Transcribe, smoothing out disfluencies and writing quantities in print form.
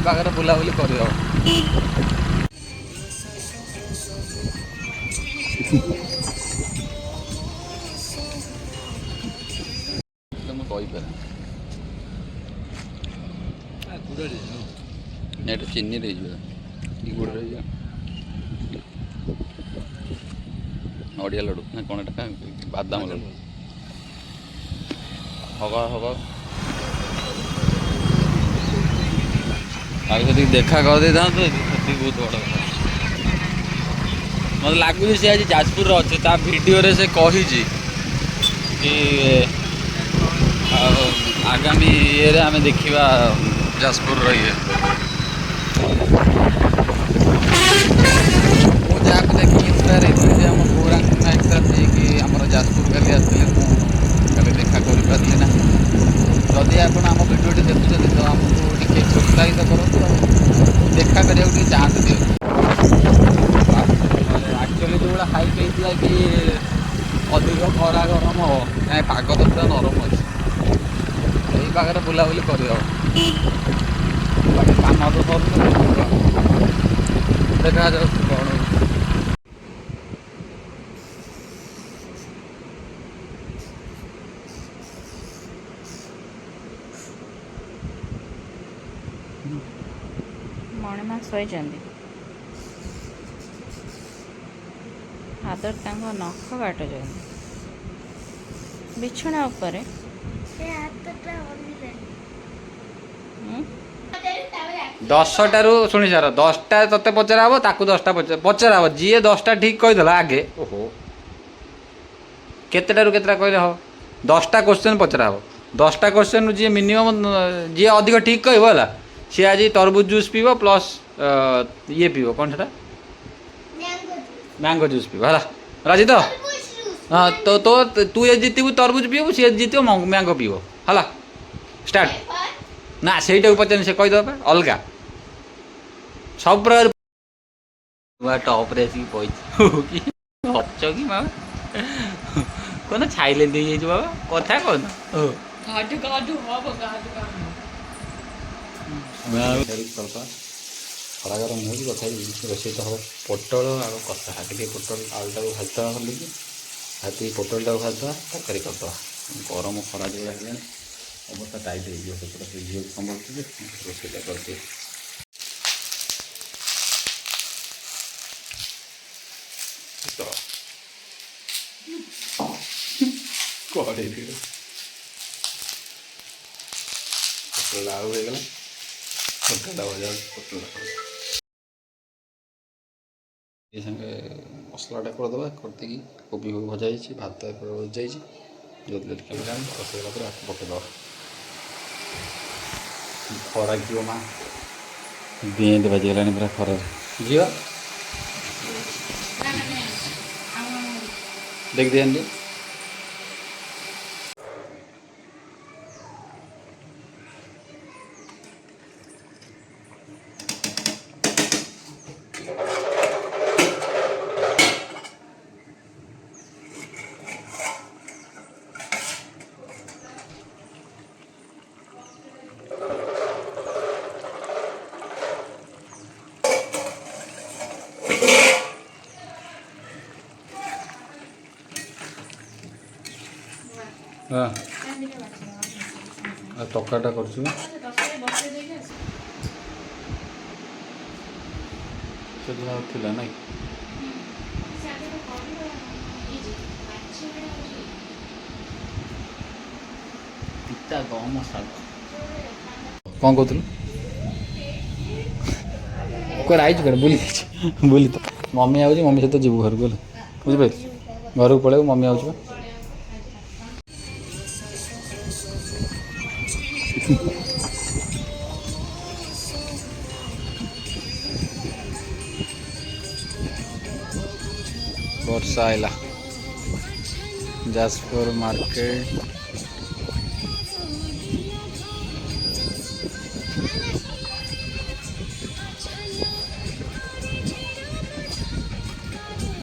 ପାଖରେ ବୁଲାବୁଲି କରିହେବ। ମୁଁ କହିପାରେ ଏଇଟା ଚିନି ଦେଇଯିବ କି ଗୁଡ଼ ଦେଇଯିବ। ନଡ଼ିଆ ଲଡ଼ୁ ନା କ'ଣ ଏଟା ବାଦାମ ଲଡ଼ୁ ହବ ହବ। ଆଉ ସେଠିକି ଦେଖା କରିଦେଇଥାନ୍ତୁ ସେତିକି ବହୁତ ବଡ଼ କଥା। ମୋତେ ଲାଗୁଛି ସେ ଆଜି ଯାଜପୁରରେ ଅଛି। ତା ଭିଡ଼ିଓରେ ସେ କହିଛି କି ଆଉ ଆଗାମୀ ଇଏରେ ଆମେ ଦେଖିବା ଯାଜପୁରର ଇଏ। ମୁଁ ଯାହାକୁ ଦେଖି ଇନ୍ସପାୟାର ହେଇଥିଲି ଯେ ଆମ ଗୌରାଙ୍ଗ ନାୟକ ସାର୍ ଯିଏକି ଆମର ଯାଜପୁର କାଲି ଆସିଥିଲେ, ମୁଁ କାଲି ଦେଖା କରିପାରିଲି ନାହିଁ। ଯଦି ଆପଣ ଆମ ଭିଡ଼ିଓଟି ଦେଖୁଛନ୍ତି ତ ଆମକୁ ଟିକେ ପ୍ରୋତ୍ସାହିତ କରନ୍ତୁ ଆଉ ଦେଖା କରିବାକୁ ଟିକେ ଚାନ୍ସ ଦିଅନ୍ତୁ। ଆକ୍ଚୁଆଲି ଯେଉଁଭଳିଆ ହାଇଟ୍ ହେଇଥିଲା କି ଅଧିକ ଖରା ଗରମ ହେବ, କାହିଁ ପାଗ ତ ପୁରା ନରମ ଅଛି। ଏଇ ପାଖରେ ବୁଲାବୁଲି କରିହେବ। ବାକି କାମ ତ ସରୁନି, ଦେଖାଯାଉ କ'ଣ ହେଉଛି। ମଣିମା ଶୋଇଛନ୍ତି। ଆଦର ତାଙ୍କ ନଖ କାଟୁଛନ୍ତି ବିଛଣା ଉପରେ। 10ଟାରୁ ଶୁଣି ସାର, 10ଟା ତତେ ପଚରା ହବ, ତାକୁ 10ଟା ପଚରା ହବ। ଯିଏ 10ଟା ଠିକ୍ କହିଦେଲା ଆଗେ, ଓହୋ କେତେଟାରୁ କେତେଟା କହିଲେ ହବ? 10ଟା କ୍ୱେଶ୍ଚନ୍ ପଚରା ହବ। 10ଟା କ୍ୱେଶ୍ଚନ୍ରୁ ଯିଏ ମିନିମମ୍ ଯିଏ ଅଧିକ ଠିକ୍ କହିବ ହେଲା, ସିଏ ଆଜି ତରଭୁଜ ଜୁସ୍ ପିଇବ ପ୍ଲସ୍ ଇଏ ପିଇବ, କ'ଣ ସେଟା ମ୍ୟାଙ୍ଗୋ ଜୁସ୍ ପିଇବ ହେଲା। ରାଜି ତ? ହଁ ତ ତୁ ଏ ଜିତିବୁ ତରଭୁଜ ପିଇବୁ, ସିଏ ଜିତିବ ମ୍ୟାଙ୍ଗୋ ପିଇବ ହେଲା। ଷ୍ଟାର୍ଟ। ନା ସେଇଟାକୁ ପଚାରିନି, ସେ କହିଦେବ ଅଲଗା ସବୁ ପ୍ରକାର। ଟପ୍ରେ ଆସିକି ପଇଛି ଖର୍ଚ୍ଚ କି ବାବା କ'ଣ ଛାଇଲେ ଦେଇଯାଇଛି ବାବା, କଥା କ'ଣ ଖରା ଗରମ ହେଉଛି ତଥାପି ରୋଷେଇ ତ ହେବ। ପୋଟଳ ଆଳୁ କଷା, ଟିକେ ପୋଟଳ ଆଳୁଟାକୁ ଭାଜିଦେବା ଭଲକି, ଭାଜି ପୋଟଳଟାକୁ ଭାଜିଦେବା, ତରକାରୀ କରିଦେବା। ଗରମ ଖରା ଯୋଉ ହେଲାଣି ଅବସ୍ଥା ଟାଇଟ୍ ହେଇଯିବ। ସେପଟେ ସେ ଝିଅକୁ ସମ୍ଭାଳୁଛି ଯେ ରୋଷେଇଟା କରିଦିଏ। କଡ଼େଇ ପୋଟଳ ଆଳୁ ହେଇଗଲା, ତରକାରୀଟା ଭଜା ହେଉଛି। ପୋଟଳଟା ଏ ସାଙ୍ଗେ ମସଲାଟା କରିଦେବା, କରିଦେଇକି କୋବି ଫୋବି ଭଜା ହେଇଛି, ଭାତ ଏପଟେ ଭଜା ହେଇଛି। ଯଦି କାମ ରୋଷେଇଲା ପରେ ଆକୁ ପକେଇଦେବା। ଖରା ଝିଅ ମା ବେଣ୍ଡ ବାଜିଗଲାଣି ପୁରା ଖରାରେ। ଝିଅ ଦେଖିଦିଅନ୍ତି। ହଁ ଆଉ ତରକାରୀଟା କରୁଛୁ ସେଦିନ ଥିଲା ନାଇଁ। ପିତା ଗହମ ଶାଗ କ'ଣ କହୁଥିଲୁ? କୁଆଡ଼େ ଆଇଛୁ? କୁଆଡ଼େ ବୁଲି ଯାଇଛୁ? ବୁଲି ତ ମମି ଆଉଛି, ମମି ସହିତ ଯିବୁ ଘରକୁ ହେଲା, ବୁଝିପାରିଲୁ? ଘରକୁ ପଳେଇବୁ, ମମି ଆଉଛି ବା। ବର୍ଷା ଆଇଲା, ଯାଜପୁର ମାର୍କେଟ।